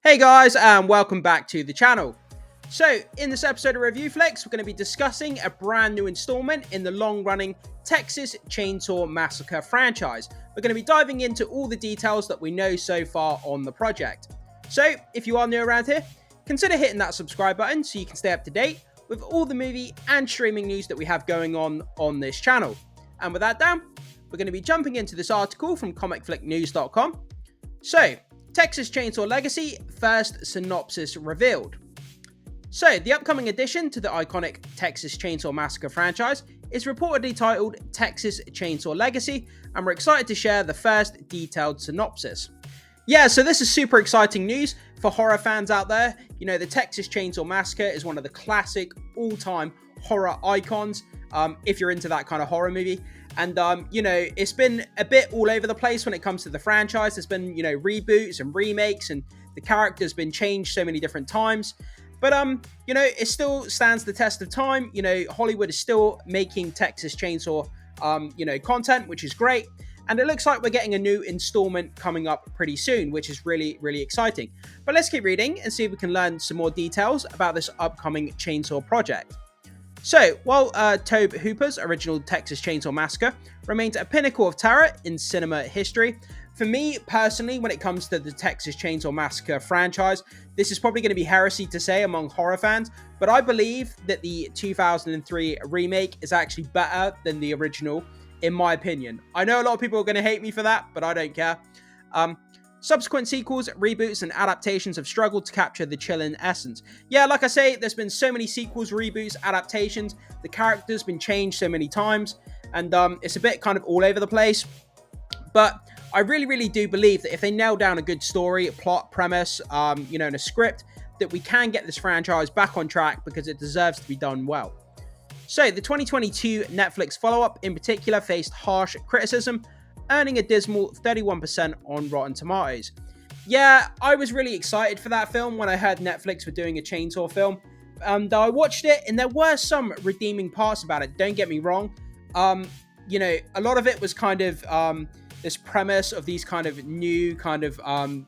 Hey guys, and welcome back to the channel. So, in this episode of Review Flicks, we're going to be discussing a brand new installment in the long-running Texas Chainsaw Massacre franchise. We're going to be diving into all the details that we know so far on the project. So, if you are new around here, consider hitting that subscribe button so you can stay up to date with all the movie and streaming news that we have going on this channel. And with that down, we're going to be jumping into this article from comicflicknews.com. So, Texas Chainsaw Legacy, first synopsis revealed. So, the upcoming addition to the iconic Texas Chainsaw Massacre franchise is reportedly titled Texas Chainsaw Legacy, and we're excited to share the first detailed synopsis. Yeah, so this is super exciting news for horror fans out there. You know, the Texas Chainsaw Massacre is one of the classic all-time horror icons, if you're into that kind of horror movie. And, you know, it's been a bit all over the place when it comes to the franchise. There's been, you know, reboots and remakes, and the character's been changed so many different times. But, you know, it still stands the test of time. You know, Hollywood is still making Texas Chainsaw, you know, content, which is great. And it looks like we're getting a new installment coming up pretty soon, which is really, really exciting. But let's keep reading and see if we can learn some more details about this upcoming Chainsaw project. So, while Tobe Hooper's original Texas Chainsaw Massacre remains a pinnacle of terror in cinema history, for me personally, when it comes to the Texas Chainsaw Massacre franchise, this is probably going to be heresy to say among horror fans, but I believe that the 2003 remake is actually better than the original, in my opinion. I know a lot of people are going to hate me for that, but I don't care. Subsequent sequels, reboots, and adaptations have struggled to capture the chilling essence. Yeah, like I say, there's been so many sequels, reboots, adaptations. The character's been changed so many times, and it's a bit kind of all over the place. But I really, really do believe that if they nail down a good story, a plot, premise, you know, and a script, that we can get this franchise back on track because it deserves to be done well. So, the 2022 Netflix follow-up in particular faced harsh criticism, earning a dismal 31% on Rotten Tomatoes. Yeah, I was really excited for that film when I heard Netflix were doing a Chainsaw film. And I watched it, and there were some redeeming parts about it, don't get me wrong. You know, a lot of it was kind of this premise of these kind of new kind of,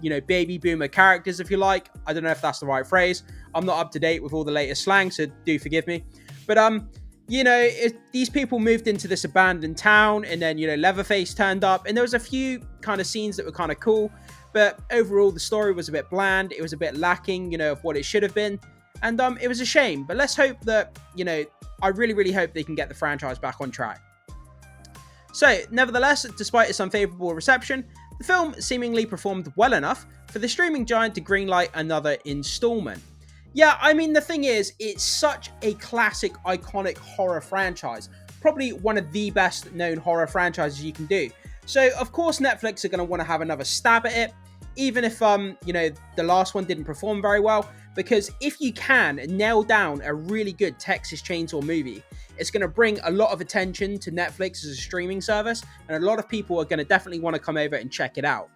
you know, baby boomer characters, if you like. I don't know if that's the right phrase. I'm not up to date with all the latest slang, so do forgive me. But, you know, these people moved into this abandoned town, and then, you know, Leatherface turned up, and there was a few kind of scenes that were kind of cool, but overall the story was a bit bland. It was a bit lacking, you know, of what it should have been, and it was a shame. But let's hope that, you know, I really, really hope they can get the franchise back on track. So, nevertheless, despite its unfavorable reception, the film seemingly performed well enough for the streaming giant to greenlight another installment. Yeah, I mean, the thing is, it's such a classic, iconic horror franchise. Probably one of the best known horror franchises you can do. So, of course, Netflix are going to want to have another stab at it, even if, you know, the last one didn't perform very well. Because if you can nail down a really good Texas Chainsaw movie, it's going to bring a lot of attention to Netflix as a streaming service, and a lot of people are going to definitely want to come over and check it out.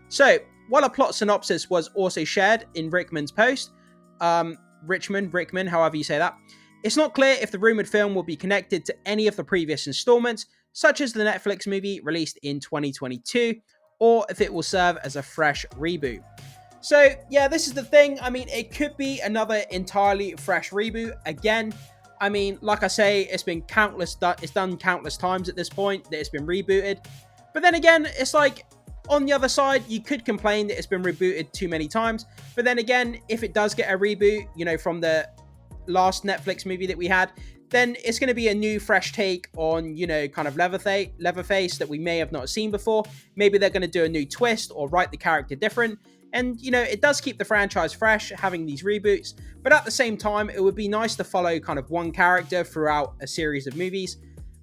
So, while a plot synopsis was also shared in Rickman's post, Rickman, however you say that, it's not clear if the rumored film will be connected to any of the previous installments, such as the Netflix movie released in 2022, or if it will serve as a fresh reboot. So, yeah, this is the thing. I mean, it could be another entirely fresh reboot. Again, I mean, like I say, it's done countless times at this point that it's been rebooted. But then again, it's like, on the other side, you could complain that it's been rebooted too many times. But then again, if it does get a reboot, you know, from the last Netflix movie that we had, then it's going to be a new, fresh take on, you know, kind of Leatherface that we may have not seen before. Maybe they're going to do a new twist or write the character different. And, you know, it does keep the franchise fresh, having these reboots. But at the same time, it would be nice to follow kind of one character throughout a series of movies.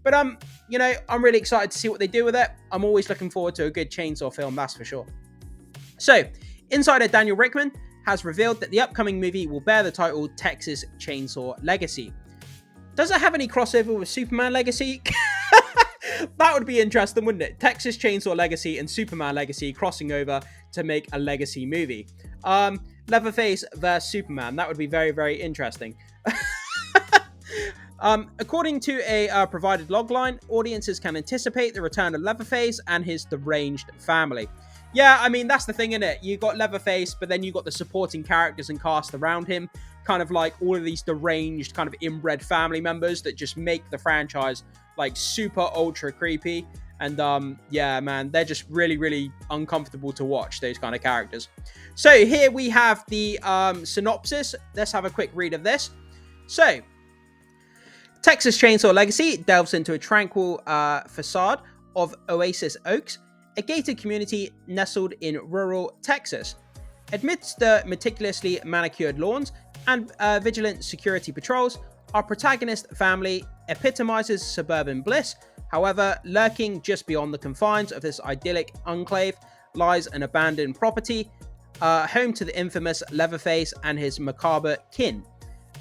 But, you know, I'm really excited to see what they do with it. I'm always looking forward to a good Chainsaw film, that's for sure. So, insider Daniel Rickman has revealed that the upcoming movie will bear the title Texas Chainsaw Legacy. Does it have any crossover with Superman Legacy? That would be interesting, wouldn't it? Texas Chainsaw Legacy and Superman Legacy crossing over to make a legacy movie. Leatherface vs. Superman. That would be very, very interesting. According to a provided logline, audiences can anticipate the return of Leatherface and his deranged family. Yeah, I mean, that's the thing, in it. You got Leatherface, but then you got the supporting characters and cast around him, kind of like all of these deranged, kind of inbred family members that just make the franchise like super ultra creepy. And yeah, man, they're just really, really uncomfortable to watch, those kind of characters. So here we have the synopsis. Let's have a quick read of this. So, Texas Chainsaw Legacy delves into a tranquil facade of Oasis Oaks, a gated community nestled in rural Texas. Amidst the meticulously manicured lawns and vigilant security patrols, our protagonist family epitomizes suburban bliss. However, lurking just beyond the confines of this idyllic enclave lies an abandoned property, home to the infamous Leatherface and his macabre kin.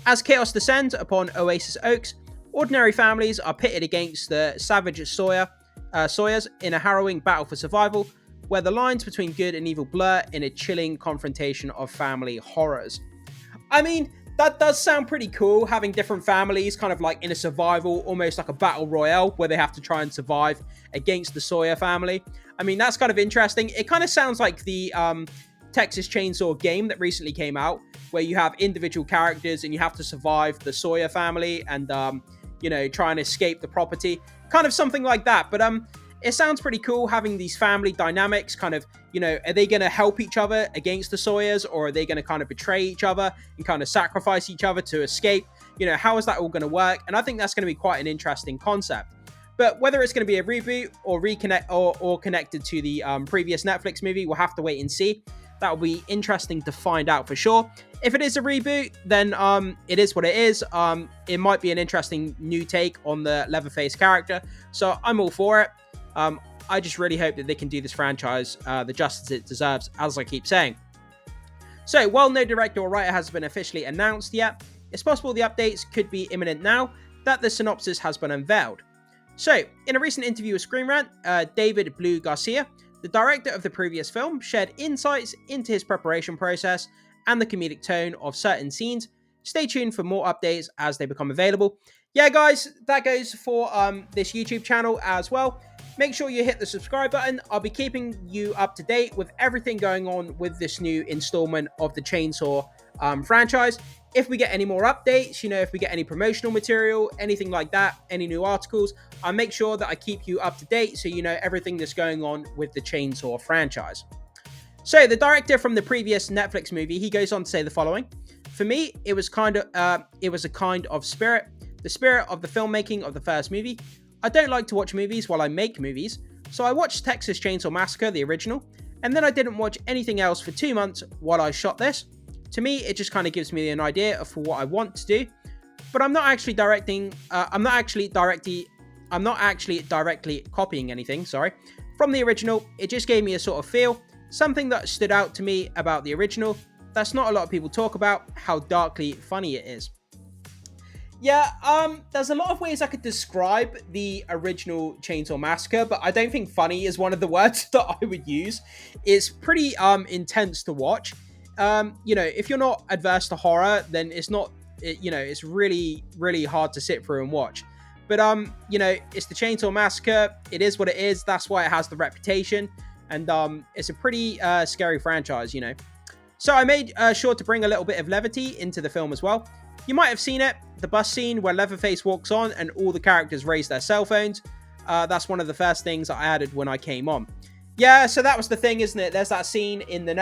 As chaos descends upon Oasis Oaks, ordinary families are pitted against the savage Sawyers in a harrowing battle for survival, where the lines between good and evil blur in a chilling confrontation of family horrors. I mean, that does sound pretty cool, having different families kind of like in a survival, almost like a battle royale, where they have to try and survive against the Sawyer family. I mean, that's kind of interesting. It kind of sounds like the Texas Chainsaw game that recently came out, where you have individual characters and you have to survive the Sawyer family and, you know, try and escape the property. Kind of something like that. But it sounds pretty cool having these family dynamics, kind of, you know, are they going to help each other against the Sawyers, or are they going to kind of betray each other and kind of sacrifice each other to escape? You know, how is that all going to work? And I think that's going to be quite an interesting concept. But whether it's going to be a reboot or or connected to the previous Netflix movie, we'll have to wait and see. That will be interesting to find out for sure. If it is a reboot, then it is what it is. It might be an interesting new take on the Leatherface character, so I'm all for it. I just really hope that they can do this franchise the justice it deserves, as I keep saying. So, while no director or writer has been officially announced yet, it's possible the updates could be imminent now that the synopsis has been unveiled. So, in a recent interview with Screen Rant, David Blue Garcia, the director of the previous film, shared insights into his preparation process and the comedic tone of certain scenes. Stay tuned for more updates as they become available. Yeah, guys, that goes for this YouTube channel as well. Make sure you hit the subscribe button. I'll be keeping you up to date with everything going on with this new installment of the Chainsaw franchise. If we get any more updates, you know, if we get any promotional material, anything like that, any new articles, I'll make sure that I keep you up to date so you know everything that's going on with the Chainsaw franchise. So, the director from the previous Netflix movie, he goes on to say the following: "For me, it was a kind of spirit, the spirit of the filmmaking of the first movie. I don't like to watch movies while I make movies, so I watched Texas Chainsaw Massacre, the original, and then I didn't watch anything else for 2 months while I shot this. To me, it just kind of gives me an idea of what I want to do, but I'm not actually directly copying anything, from the original. It just gave me a sort of feel, something that stood out to me about the original. That's not a lot of people talk about, how darkly funny it is." Yeah, there's a lot of ways I could describe the original Chainsaw Massacre, but I don't think funny is one of the words that I would use. It's pretty intense to watch. You know, if you're not adverse to horror, then it's really, really hard to sit through and watch. But, you know, it's the Chainsaw Massacre. It is what it is. That's why it has the reputation. And it's a pretty scary franchise, you know. So I made sure to bring a little bit of levity into the film as well. You might have seen it, the bus scene where Leatherface walks on and all the characters raise their cell phones. That's one of the first things I added when I came on. Yeah, so that was the thing, isn't it? There's that scene in the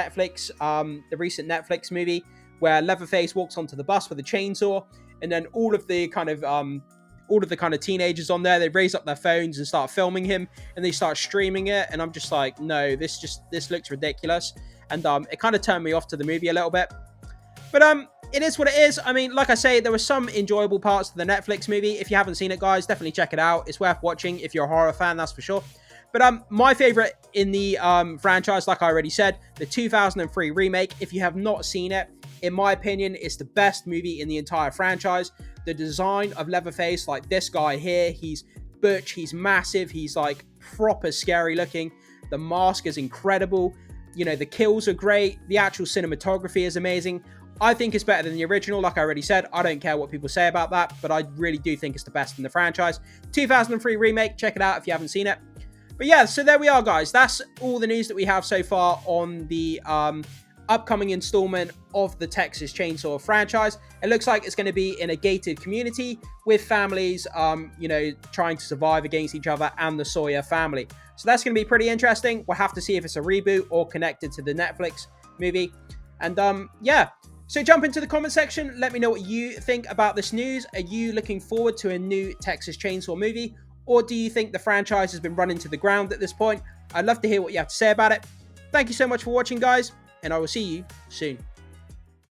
recent Netflix movie, where Leatherface walks onto the bus with a chainsaw, and then all of the kind of teenagers on there, they raise up their phones and start filming him, and they start streaming it, and I'm just like, no, this looks ridiculous, and it kind of turned me off to the movie a little bit. But it is what it is. I mean, like I say, there were some enjoyable parts of the Netflix movie. If you haven't seen it, guys, definitely check it out. It's worth watching if you're a horror fan, that's for sure. But my favorite in the franchise, like I already said, the 2003 remake. If you have not seen it, in my opinion, it's the best movie in the entire franchise. The design of Leatherface, like this guy here, he's butch, he's massive, he's like proper scary looking. The mask is incredible. You know, the kills are great. The actual cinematography is amazing. I think it's better than the original, like I already said. I don't care what people say about that, but I really do think it's the best in the franchise. 2003 remake, check it out if you haven't seen it. But yeah, so there we are, guys. That's all the news that we have so far on the upcoming installment of the Texas Chainsaw franchise. It looks like it's going to be in a gated community with families, you know, trying to survive against each other and the Sawyer family. So that's going to be pretty interesting. We'll have to see if it's a reboot or connected to the Netflix movie. And yeah, so jump into the comment section. Let me know what you think about this news. Are you looking forward to a new Texas Chainsaw movie? Or do you think the franchise has been run into the ground at this point? I'd love to hear what you have to say about it. Thank you so much for watching, guys, and I will see you soon.